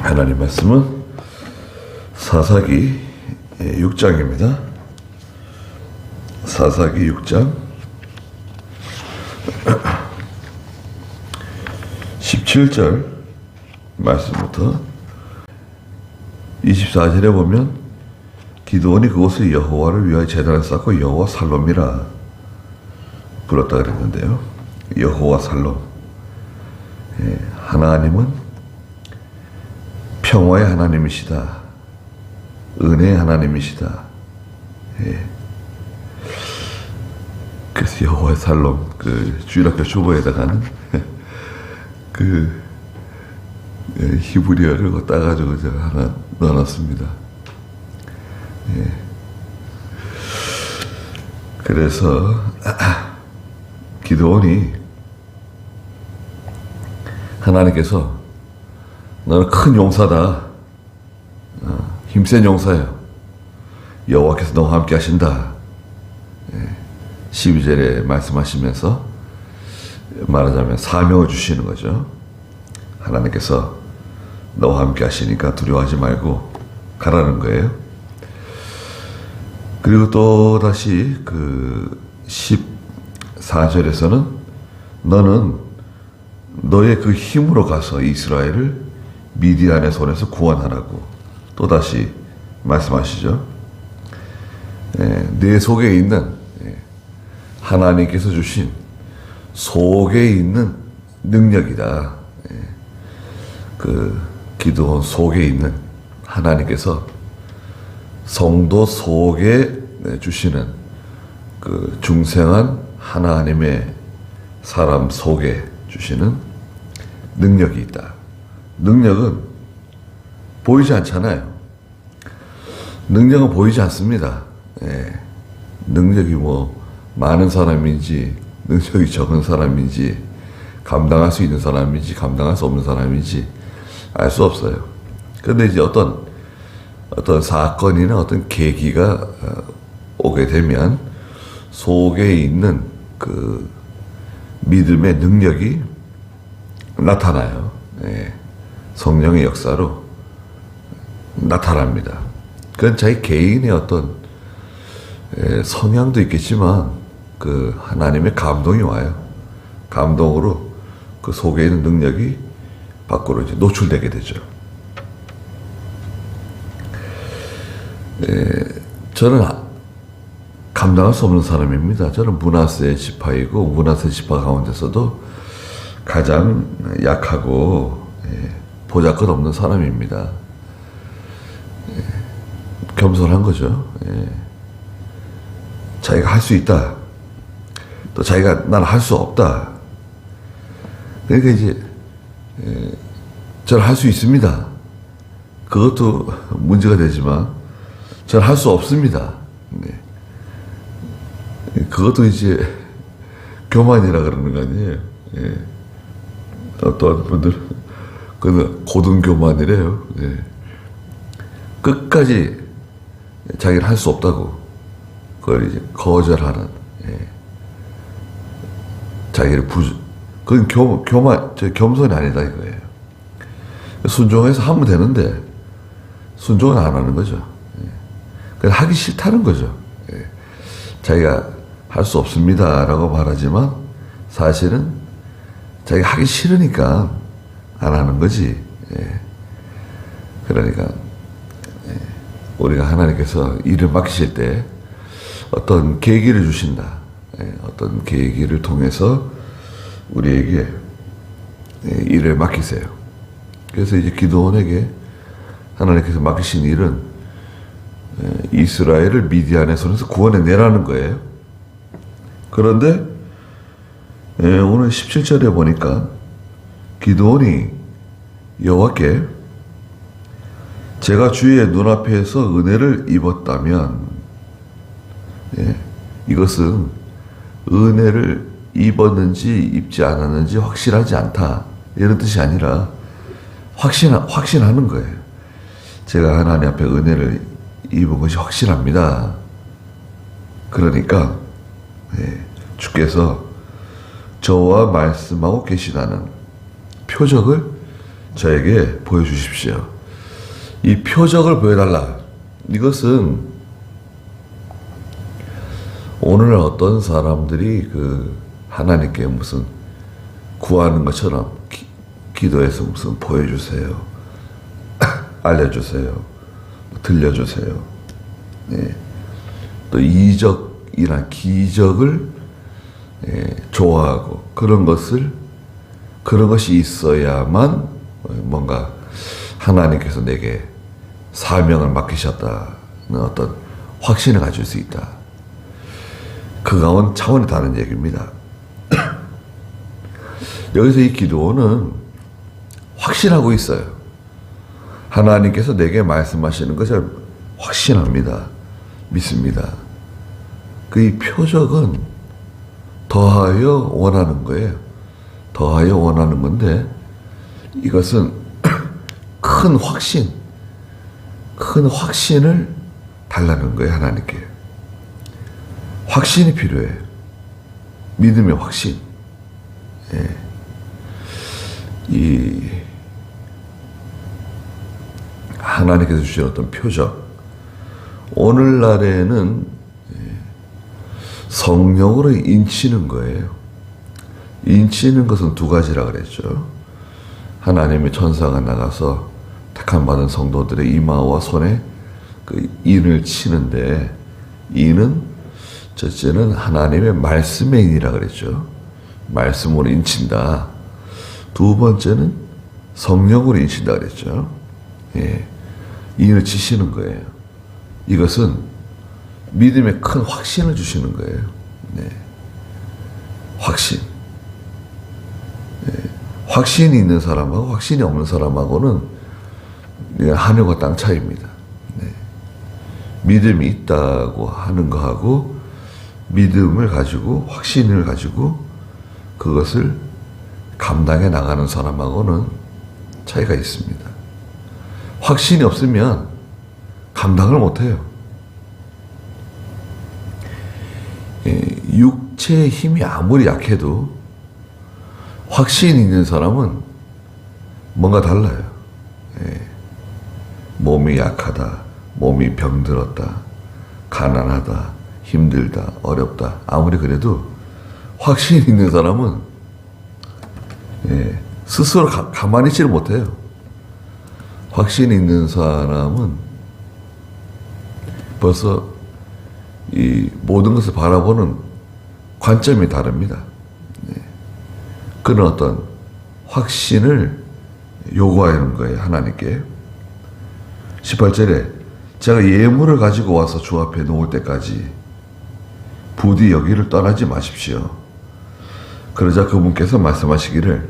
하나님 말씀은 사사기 6장입니다. 사사기 6장 17절 말씀부터 24절에 보면 기드온이 그곳을 여호와를 위하여 제단을 쌓고 여호와 살롬이라 불렀다 그랬는데요. 여호와 살롬, 하나님은 평화의 하나님이시다. 은혜의 하나님이시다. 그래서 여호와의 살롬, 그 주일학교 주보에다가는 그 히브리어를 따가지고 제가 하나 넣어놨습니다. 그래서 기드온이 하나님께서 너는 큰 용사다. 힘센 용사예요. 여호와께서 너와 함께 하신다. 12절에 말씀하시면서 말하자면 사명을 주시는 거죠. 하나님께서 너와 함께 하시니까 두려워하지 말고 가라는 거예요. 그리고 또 다시 그 14절에서는 너는 너의 그 힘으로 가서 이스라엘을 미디안의 손에서 구원하라고 또 다시 말씀하시죠. 내 속에 있는 하나님께서 주신 속에 있는 능력이다. 그 기드온 속에 있는 하나님께서 성도 속에 주시는 그 중생한 하나님의 사람 속에 주시는 능력이 있다. 능력은 보이지 않잖아요. 능력은 보이지 않습니다. 능력이 뭐 많은 사람인지 능력이 적은 사람인지 감당할 수 있는 사람인지 감당할 수 없는 사람인지 알 수 없어요. 그런데 이제 어떤 사건이나 어떤 계기가 오게 되면 속에 있는 그 믿음의 능력이 나타나요. 성령의 역사로 나타납니다. 그건 자기 개인의 어떤 성향도 있겠지만 그 하나님의 감동이 와요. 감동으로 그 속에 있는 능력이 밖으로 이제 노출되게 되죠. 저는 감당할 수 없는 사람입니다. 저는 므낫세 지파이고 므낫세 지파 가운데서도 가장 약하고 보잘것없는 사람입니다. 겸손한 거죠. 자기가 할 수 있다. 또 자기가 난 할 수 없다. 그러니까 이제 저는 할 수 있습니다. 그것도 문제가 되지만 저는 할 수 없습니다. 그것도 이제 교만이라 그러는 거 아니에요. 어떤 분들은 그건 고등교만이래요. 끝까지 자기는 할 수 없다고 그걸 이제 거절하는, 자기를 그건 겸손이 아니다 이거예요. 순종해서 하면 되는데 순종은 안 하는 거죠. 그냥 하기 싫다는 거죠. 자기가 할 수 없습니다라고 말하지만 사실은 자기가 하기 싫으니까 안 하는 거지. 그러니까 우리가 하나님께서 일을 맡기실 때 어떤 계기를 주신다. 어떤 계기를 통해서 우리에게 일을 맡기세요. 그래서 이제 기드온에게 하나님께서 맡기신 일은 이스라엘을 미디안의 손에서 구원해내라는 거예요. 그런데 오늘 17절에 보니까 기드온이 여호와께 제가 주의 눈앞에서 은혜를 입었다면, 이것은 은혜를 입었는지 입지 않았는지 확실하지 않다 이런 뜻이 아니라 확신하는 거예요. 제가 하나님 앞에 은혜를 입은 것이 확실합니다. 그러니까 주께서 저와 말씀하고 계시다는 표적을 저에게 보여주십시오. 이 표적을 보여달라. 이것은 오늘 어떤 사람들이 하나님께 무슨 구하는 것처럼 기도해서 무슨 보여주세요, 알려주세요, 들려주세요. 예. 또 이적이나 기적을 좋아하고 그런 것이 있어야만 뭔가 하나님께서 내게 사명을 맡기셨다는 어떤 확신을 가질 수 있다. 그거와는 차원이 다른 얘기입니다. 여기서 이 기도는 확신하고 있어요. 하나님께서 내게 말씀하시는 것을 확신합니다. 믿습니다. 이 표적은 더하여 원하는 거예요. 더하여 원하는 건데 이것은 큰 확신을 달라는 거예요. 하나님께. 확신이 필요해요. 믿음의 확신. 예. 이 하나님께서 주신 어떤 표적. 오늘날에는 성령으로 인치는 거예요. 인치는 것은 두 가지라 그랬죠. 하나님의 천사가 나가서 택함 받은 성도들의 이마와 손에 인을 치는데, 인은 첫째는 하나님의 말씀의 인이라 그랬죠. 말씀으로 인친다. 두 번째는 성령으로 인친다 그랬죠. 예. 인을 치시는 거예요. 이것은 믿음의 큰 확신을 주시는 거예요. 네. 확신. 네. 확신이 있는 사람하고 확신이 없는 사람하고는 하늘과 땅 차이입니다. 네. 믿음이 있다고 하는 거하고 믿음을 가지고 확신을 가지고 그것을 감당해 나가는 사람하고는 차이가 있습니다. 확신이 없으면 감당을 못해요. 육체의 힘이 아무리 약해도 확신이 있는 사람은 뭔가 달라요. 몸이 약하다, 몸이 병들었다, 가난하다, 힘들다, 어렵다. 아무리 그래도 확신이 있는 사람은 스스로 가만히 있지를 못해요. 확신이 있는 사람은 벌써 이 모든 것을 바라보는 관점이 다릅니다. 그런 어떤 확신을 요구하는 거예요. 하나님께. 18절에 제가 예물을 가지고 와서 주 앞에 놓을 때까지 부디 여기를 떠나지 마십시오. 그러자 그분께서 말씀하시기를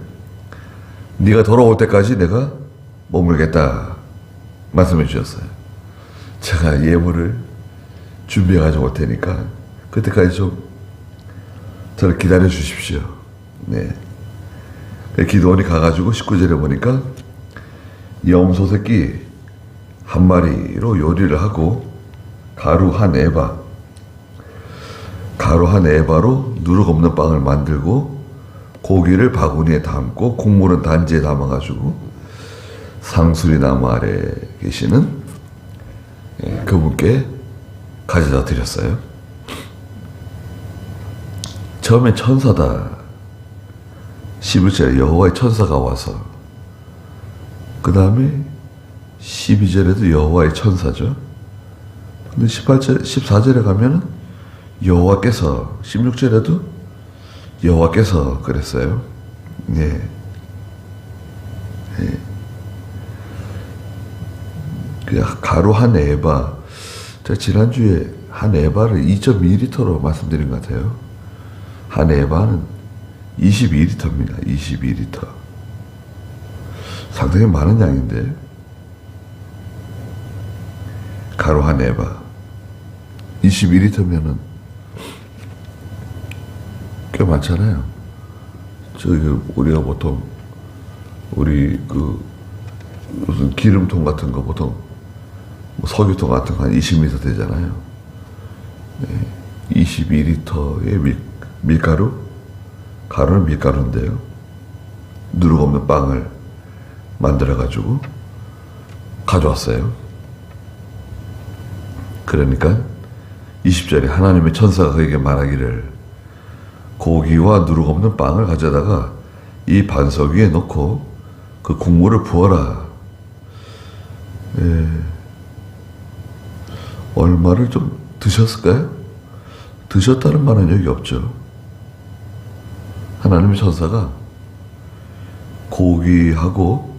네가 돌아올 때까지 내가 머물겠다 말씀해 주셨어요. 제가 예물을 준비해 가지고 올 테니까 그때까지 좀 저를 기다려 주십시오. 네. 기도원이 가가지고 19절에 보니까 염소 새끼 한 마리로 요리를 하고 가루 한 에바로 누룩 없는 빵을 만들고 고기를 바구니에 담고 국물은 단지에 담아가지고 상수리 나무 아래 계시는 그분께 가져다 드렸어요. 처음엔 천사다. 11절에 여호와의 천사가 와서, 그 다음에 12절에도 여호와의 천사죠. 근데 14절에 가면은 여호와께서, 16절에도 여호와께서 그랬어요. 예. 예. 가루 한 에바. 제가 지난주에 한 에바를 2.2리터로 말씀드린 것 같아요. 한 에바는 22리터입니다. 22리터. 상당히 많은 양인데, 가루 한 에바. 22리터면은 꽤 많잖아요. 우리가 보통, 무슨 기름통 같은 거 보통, 석유통 같은 거 한 20리터 되잖아요. 네. 22리터의 밀가루? 가루는 밀가루인데요. 누룩 없는 빵을 만들어가지고 가져왔어요. 그러니까 20절에 하나님의 천사가 그에게 말하기를 고기와 누룩 없는 빵을 가져다가 이 반석 위에 놓고 그 국물을 부어라. 얼마를 좀 드셨을까요? 드셨다는 말은 여기 없죠. 하나님의 천사가 고기하고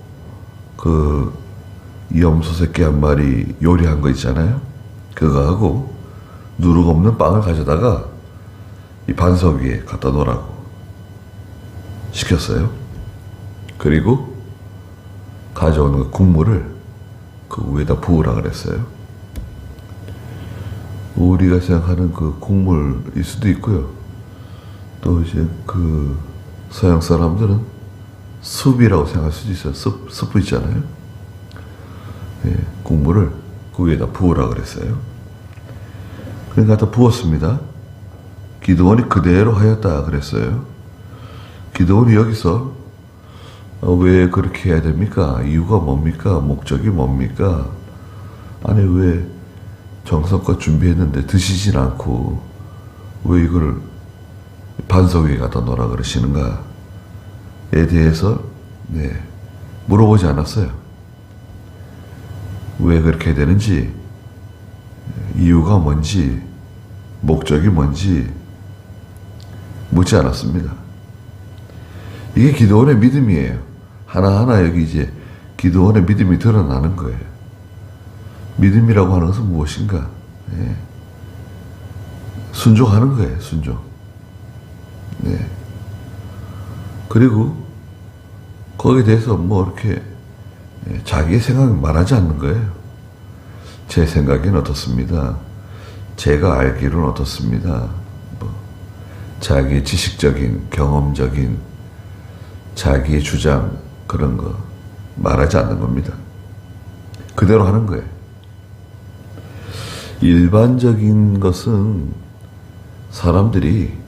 그 염소 새끼 한 마리 요리한 거 있잖아요. 그거 하고 누룩 없는 빵을 가져다가 이 반석 위에 갖다 놓으라고 시켰어요. 그리고 가져온 그 국물을 그 위에다 부으라 그랬어요. 우리가 생각하는 그 국물일 수도 있고요. 또 이제 그 서양 사람들은 숲이라고 생각할 수도 있어요. 숲 있잖아요. 예, 국물을 그 위에다 부으라 그랬어요. 그러니까 다 부었습니다. 기드온이 그대로 하였다 그랬어요. 기드온이 여기서 왜 그렇게 해야 됩니까? 이유가 뭡니까? 목적이 뭡니까? 아니 왜 정성껏 준비했는데 드시진 않고 왜 이거를 반석 위에 갖다 놓으라 그러시는가에 대해서 물어보지 않았어요. 왜 그렇게 되는지, 이유가 뭔지, 목적이 뭔지 묻지 않았습니다. 이게 기드온의 믿음이에요. 하나하나 여기 이제 기드온의 믿음이 드러나는 거예요. 믿음이라고 하는 것은 무엇인가? 순종하는 거예요. 순종. 그리고 거기에 대해서 뭐 이렇게 자기의 생각을 말하지 않는 거예요. 제 생각엔 어떻습니다. 제가 알기로는 어떻습니다. 뭐 자기의 지식적인, 경험적인, 자기의 주장 그런 거 말하지 않는 겁니다. 그대로 하는 거예요. 일반적인 것은 사람들이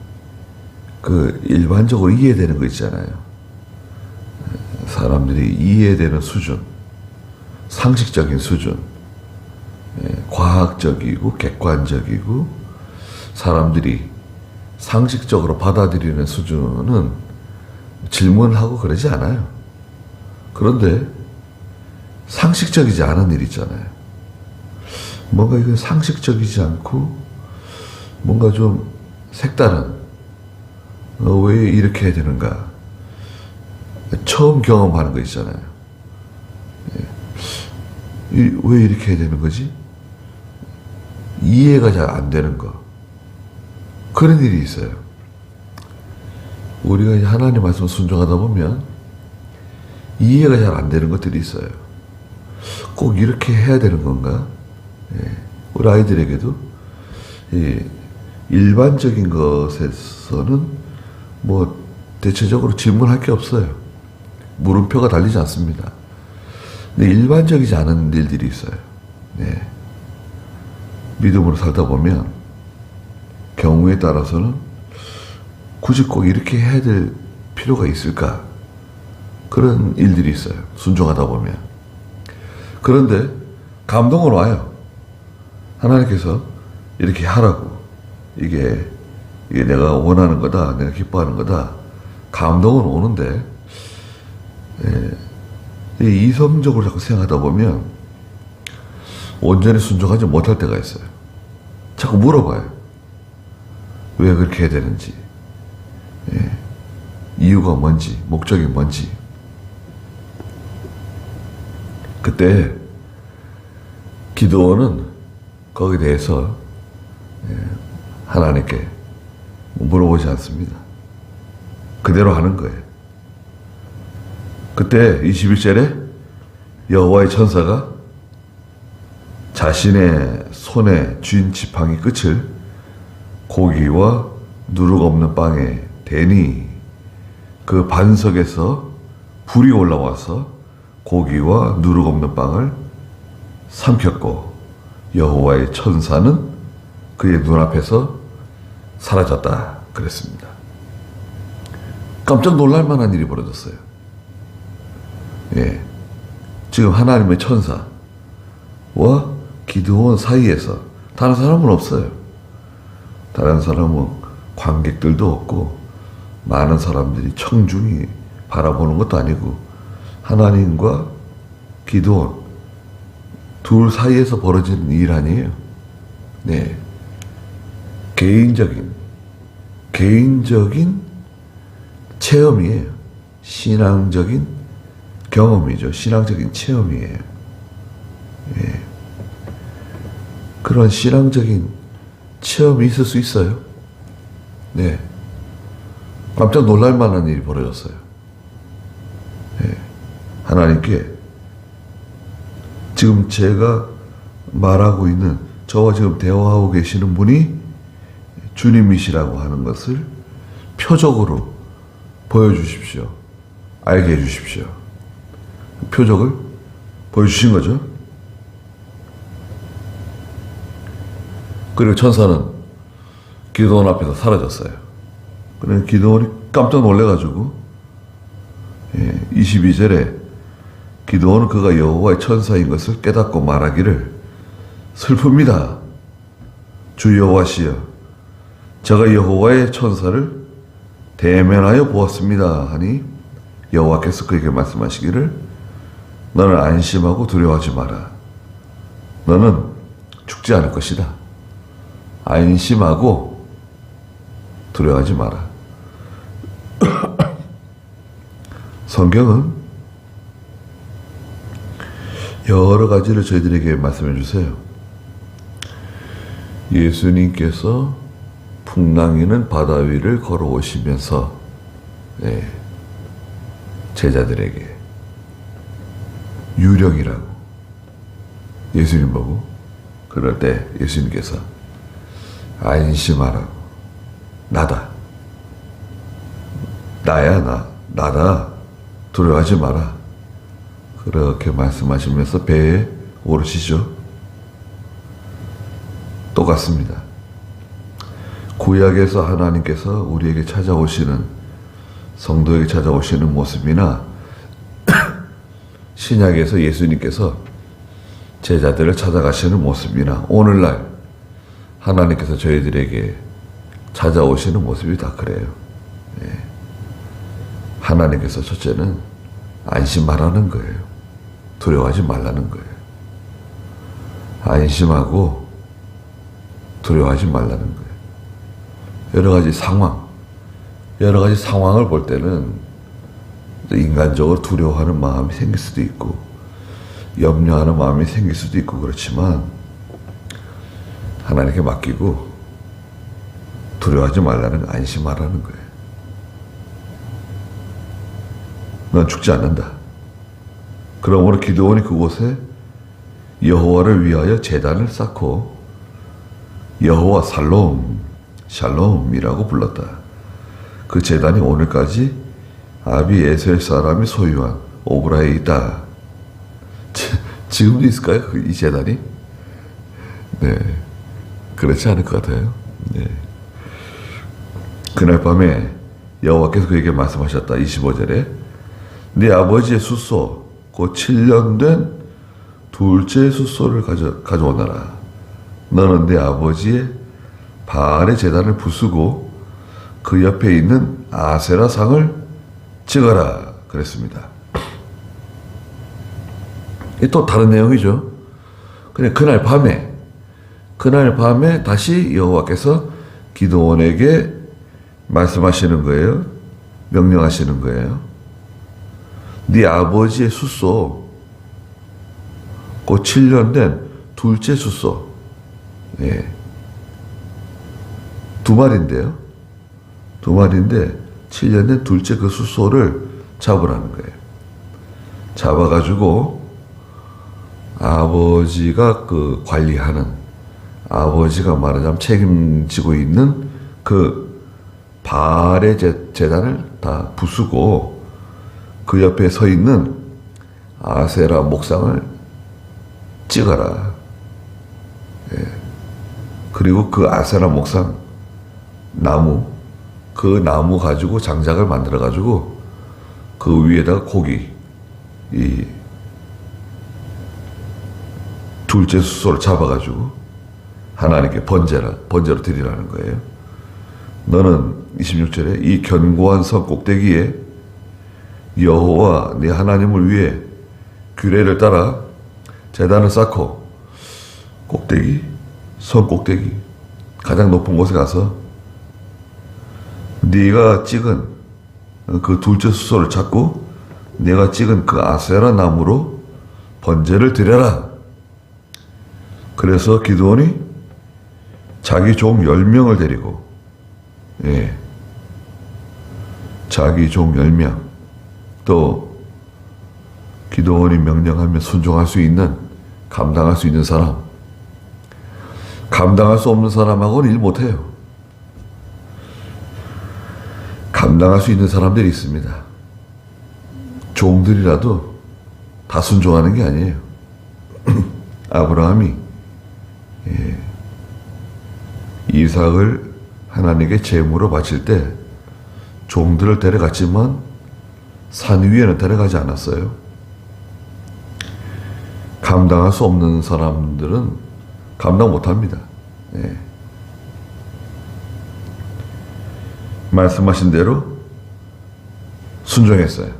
그 일반적으로 이해되는 거 있잖아요. 사람들이 이해되는 수준, 상식적인 수준, 과학적이고 객관적이고 사람들이 상식적으로 받아들이는 수준은 질문하고 그러지 않아요. 그런데 상식적이지 않은 일 있잖아요. 뭔가 이거 상식적이지 않고 뭔가 좀 색다른, 왜 이렇게 해야 되는가? 처음 경험하는 거 있잖아요. 왜 이렇게 해야 되는 거지? 이해가 잘 안 되는 거. 그런 일이 있어요. 우리가 하나님 말씀 순종하다 보면 이해가 잘 안 되는 것들이 있어요. 꼭 이렇게 해야 되는 건가? 우리 아이들에게도 일반적인 것에서는 뭐 대체적으로 질문할 게 없어요. 물음표가 달리지 않습니다. 근데 일반적이지 않은 일들이 있어요. 믿음으로 살다 보면 경우에 따라서는 굳이 꼭 이렇게 해야 될 필요가 있을까? 그런 일들이 있어요. 순종하다 보면. 그런데 감동은 와요. 하나님께서 이렇게 하라고. 이게 내가 원하는 거다. 내가 기뻐하는 거다. 감동은 오는데 이성적으로 자꾸 생각하다 보면 온전히 순종하지 못할 때가 있어요. 자꾸 물어봐요. 왜 그렇게 해야 되는지, 이유가 뭔지, 목적이 뭔지. 그때 기드온은 거기에 대해서 하나님께 물어보지 않습니다. 그대로 하는 거예요. 그때 21절에 여호와의 천사가 자신의 손에 쥔 지팡이 끝을 고기와 누룩 없는 빵에 대니 그 반석에서 불이 올라와서 고기와 누룩 없는 빵을 삼켰고 여호와의 천사는 그의 눈앞에서 사라졌다 그랬습니다. 깜짝 놀랄 만한 일이 벌어졌어요. 지금 하나님의 천사, 기드온 사이에서 다른 사람은 없어요. 다른 사람은 관객들도 없고 많은 사람들이 청중이 바라보는 것도 아니고 하나님과 기드온 둘 사이에서 벌어지는 일 아니에요. 네. 개인적인 체험이에요. 신앙적인 경험이죠. 신앙적인 체험이에요. 예. 그런 신앙적인 체험이 있을 수 있어요. 네. 깜짝 놀랄 만한 일이 벌어졌어요. 예. 하나님께 지금 제가 말하고 있는 저와 지금 대화하고 계시는 분이 주님이시라고 하는 것을 표적으로 보여주십시오. 알게 해주십시오. 표적을 보여주신 거죠. 그리고 천사는 기드온 앞에서 사라졌어요. 그래서 기드온이 깜짝 놀래가지고 22절에 기드온은 그가 여호와의 천사인 것을 깨닫고 말하기를 슬픕니다. 주 여호와시여, 제가 여호와의 천사를 대면하여 보았습니다 하니 여호와께서 그에게 말씀하시기를 너는 안심하고 두려워하지 마라. 너는 죽지 않을 것이다. 안심하고 두려워하지 마라. 성경은 여러 가지를 저희들에게 말씀해 주세요. 예수님께서 풍랑이는 바다 위를 걸어오시면서 제자들에게 유령이라고 예수님 보고 그럴 때 예수님께서 안심하라고 나다. 나야 나다. 두려워하지 마라. 그렇게 말씀하시면서 배에 오르시죠. 똑같습니다. 구약에서 하나님께서 우리에게 찾아오시는 성도에게 찾아오시는 모습이나 신약에서 예수님께서 제자들을 찾아가시는 모습이나 오늘날 하나님께서 저희들에게 찾아오시는 모습이 다 그래요. 하나님께서 첫째는 안심하라는 거예요. 두려워하지 말라는 거예요. 안심하고 두려워하지 말라는 거예요. 여러 가지 상황을 볼 때는 인간적으로 두려워하는 마음이 생길 수도 있고 염려하는 마음이 생길 수도 있고 그렇지만 하나님께 맡기고 두려워하지 말라는 거, 안심하라는 거예요. 넌 죽지 않는다. 그러므로 기드온이 그곳에 여호와를 위하여 제단을 쌓고 여호와 샬롬이라고 불렀다. 그 제단이 오늘까지 아비에셀 사람이 소유한 오브라에 있다. 지금도 있을까요? 이 제단이? 네, 그렇지 않을 것 같아요. 네. 그날 밤에 여호와께서 그에게 말씀하셨다. 25절에 네 아버지의 숫소 곧 7년 된 둘째 숫소를 가져오너라. 너는 네 아버지의 바알의 제단을 부수고 그 옆에 있는 아세라 상을 찍어라 그랬습니다. 또 다른 내용이죠. 그냥 그날 밤에 다시 여호와께서 기드온에게 말씀하시는 거예요. 명령하시는 거예요. 네 아버지의 숫소 곧 7년 된 둘째 숫소 두 마리인데 7년 된 둘째 그 숫소를 잡으라는 거예요. 잡아가지고 아버지가 그 관리하는 아버지가 말하자면 책임지고 있는 그 바알의 제단을 다 부수고 그 옆에 서 있는 아세라 목상을 찍어라. 그리고 그 아세라 목상 그 나무 가지고 장작을 만들어 가지고 그 위에다가 고기 두 둘째 수소를 잡아가지고 하나님께 번제로 드리라는 거예요. 너는 26절에 이 견고한 성 꼭대기에 여호와 네 하나님을 위해 규례를 따라 제단을 쌓고 성 꼭대기 가장 높은 곳에 가서 네가 찍은 그 둘째 수소를 잡고 네가 찍은 그 아세라 나무로 번제를 드려라. 그래서 기드온이 자기 종 10명을 데리고 자기 종 10명 또 기드온이 명령하면 순종할 수 있는 감당할 수 있는 사람, 감당할 수 없는 사람하고는 일 못해요. 감당할 수 있는 사람들이 있습니다. 종들이라도 다 순종하는 게 아니에요. 아브라함이 이삭을 하나님께 제물로 바칠 때 종들을 데려갔지만 산 위에는 데려가지 않았어요. 감당할 수 없는 사람들은 감당 못합니다. 말씀하신 대로 순종했어요.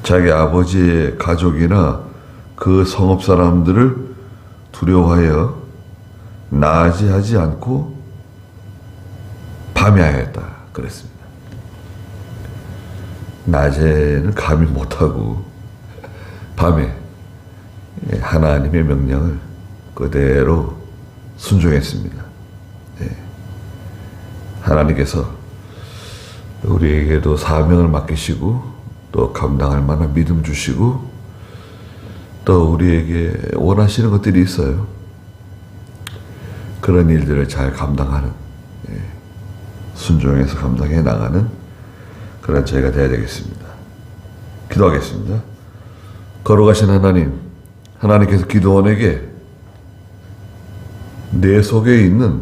자기 아버지의 가족이나 그 성읍 사람들을 두려워하여 낮이하지 않고 밤에 하였다 그랬습니다. 낮에는 감히 못하고 밤에 하나님의 명령을 그대로 순종했습니다. 하나님께서 우리에게도 사명을 맡기시고 또 감당할 만한 믿음 주시고 또 우리에게 원하시는 것들이 있어요. 그런 일들을 잘 감당하는 순종해서 감당해 나가는 그런 저희가 되어야 되겠습니다. 기도하겠습니다. 걸어가신 하나님께서 기드온에게 내 속에 있는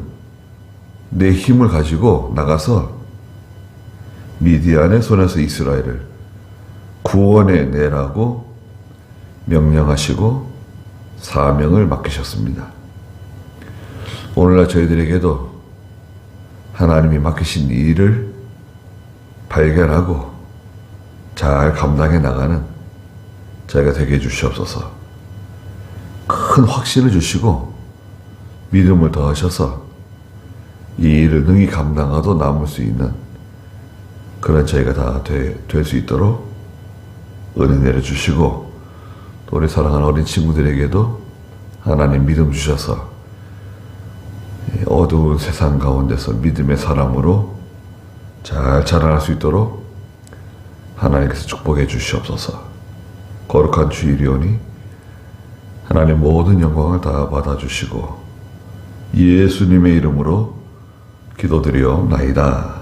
내 힘을 가지고 나가서 미디안의 손에서 이스라엘을 구원해 내라고 명령하시고 사명을 맡기셨습니다. 오늘날 저희들에게도 하나님이 맡기신 일을 발견하고 잘 감당해 나가는 저희가 되게 해주시옵소서. 큰 확신을 주시고 믿음을 더하셔서 이 일을 능히 감당하도 남을 수 있는 그런 저희가 다 될 수 있도록 은혜 내려주시고 또 우리 사랑하는 어린 친구들에게도 하나님 믿음 주셔서 어두운 세상 가운데서 믿음의 사람으로 잘 자라날 수 있도록 하나님께서 축복해 주시옵소서. 거룩한 주일이오니 하나님 모든 영광을 다 받아주시고 예수님의 이름으로 기도드리옵나이다.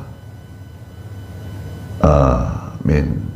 아멘.